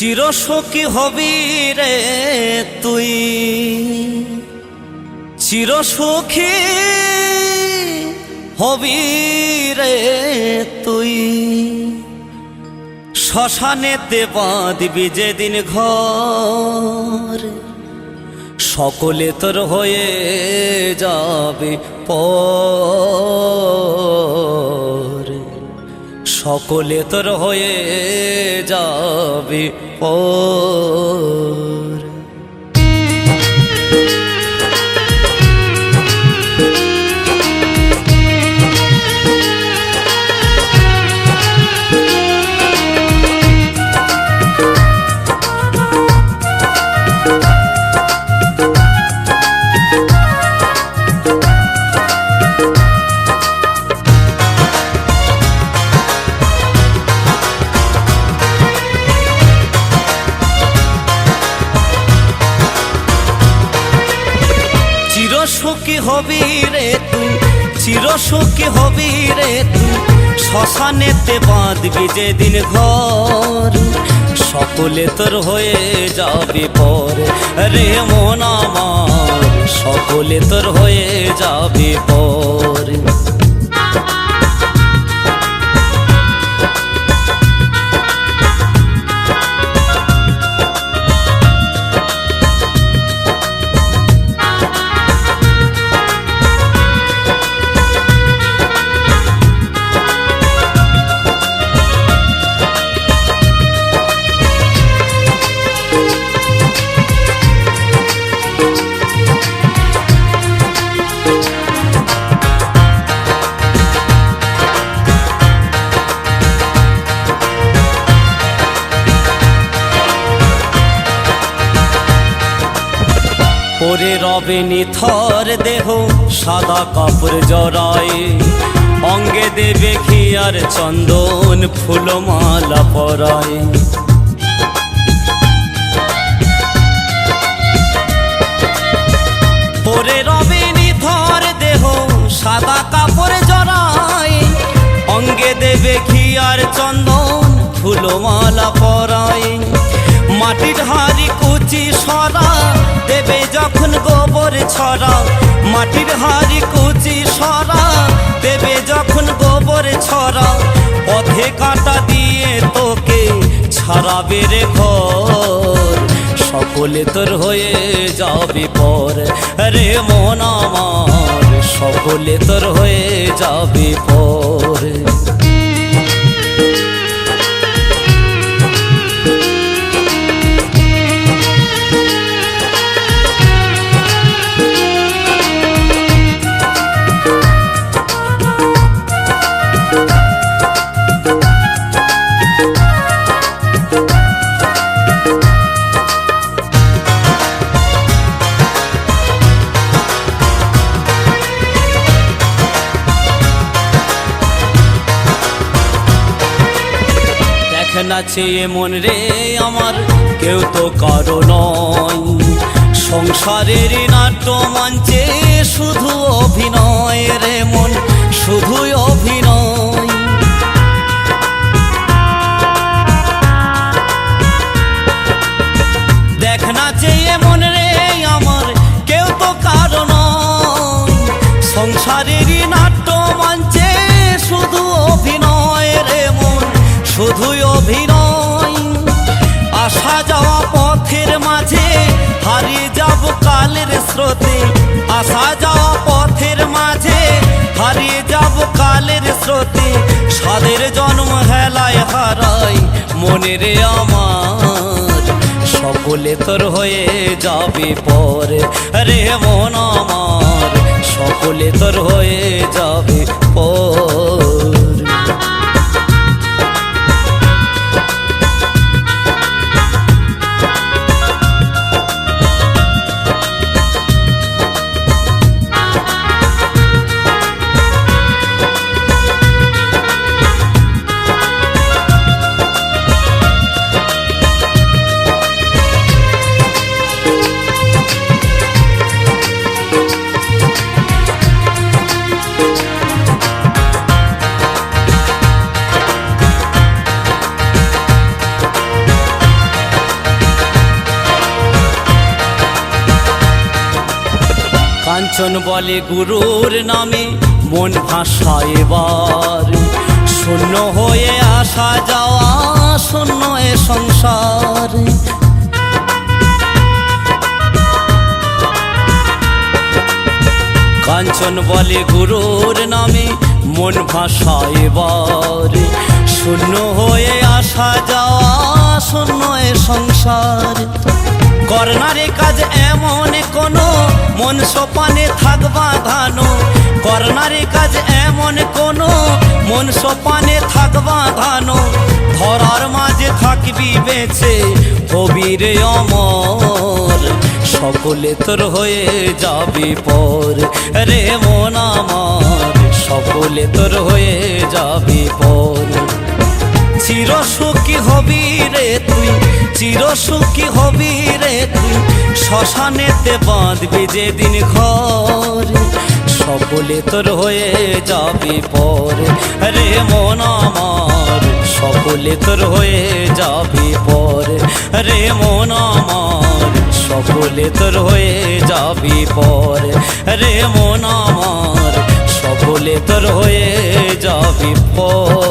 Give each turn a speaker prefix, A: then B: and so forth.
A: চিরসখী হবি রে তুই, চিরসখী হবি রে তুই। শ্মশানেতে বাঁধবি যেদিন ঘর, সকলে তোর হয়ে যাবে পর, সকলে তোর হয়ে যাবে পর। চিরসখী হবি রে তুই, চিরসখী হবি রে তুই। শ্মশানেতে বাঁধবি যেদিন ঘর, সকলে তোর হয়ে যাবে পর রে মন আমার, সকলে তোর হয়ে যাবে পর। ওরে রবে নিথর দেহ সাদা কাপড় জড়ায়, অঙ্গে দেবে ঘিয়ার চন্দন ফুলমালা পরায়। ওরে রবে নিথর দেহ সাদা কাপড় জড়ায়, অঙ্গে দেবে ঘিয়ার চন্দন ফুলমালা পরায়। মাটির হাড়ি কুচি সরা দেবে যখন গোবর ছড়া, মাটির হাড়ি কুচি সরা দেবে যখন গোবর ছড়া। পথে কাঁটা দিয়ে তোকে ছাড়াবে রে ঘর, সকলে তোর হয়ে যাবে পর রে মন আমার, সকলে তোর হয়ে যাবে পর। না চেয়ে মন রে আমার কেউ তো কারো নয়, সংসারের নাট্য মঞ্চে শুধু অভিনয় রে মন, শুধুই অভিনয়। দেখ না চেয়ে মন রে আমার কেউ তো কারো নয়, সংসারের নাট্য মঞ্চে শুধু অভিনয় রে মন, শুধুই অভিনয়। আসা যাওয়া পথের মাঝে হারিয়ে যাব কালের স্রোতে, আসা যাওয়া পথের মাঝে হারিয়ে যাব কালের স্রোতে। সাদের জন্ম হেলায় হারাই মনে রে আমার, সকলে তোর হয়ে যাবে পর রে মন আমার, সকলে তোর হয়ে যাবে পর। কাঞ্চন বলে গুরুর নামে মন ভাষা এবার, শূন্য হয়ে আসা যাওয়া শূন্য এ সংসার। কাঞ্চন বলে গুরুর নামে মন ভাষা এবার, শূন্য হয়ে আসা যাওয়া শূন্য এ সংসার। করনারে কাজ এমন কোনো মন সোপানে থাকবা ধানো, করনারে কাজ এমন কোনো মন সোপানে থাকবা ধানো, ধরার মাঝে থাকবি বেঁচে হবি রে অমর, সকলে তোর হয়ে যাবি পর রে মন আমার, সকলে তোর হয়ে যাবি পর। চিরসুখী হবি রে তুই, চিরসুখী হবি রে তুই, শ্মশানেতে বাঁধবি যেদিন ঘর, সকলে তোর হয়ে যাবি পর রে মন আমার, সকলে তোর হয়ে যাবি পর রে মন আমার, সকলে তোর হয়ে যাবি পর রে মন আমার, সকলে তোর হয়ে যাবি পর।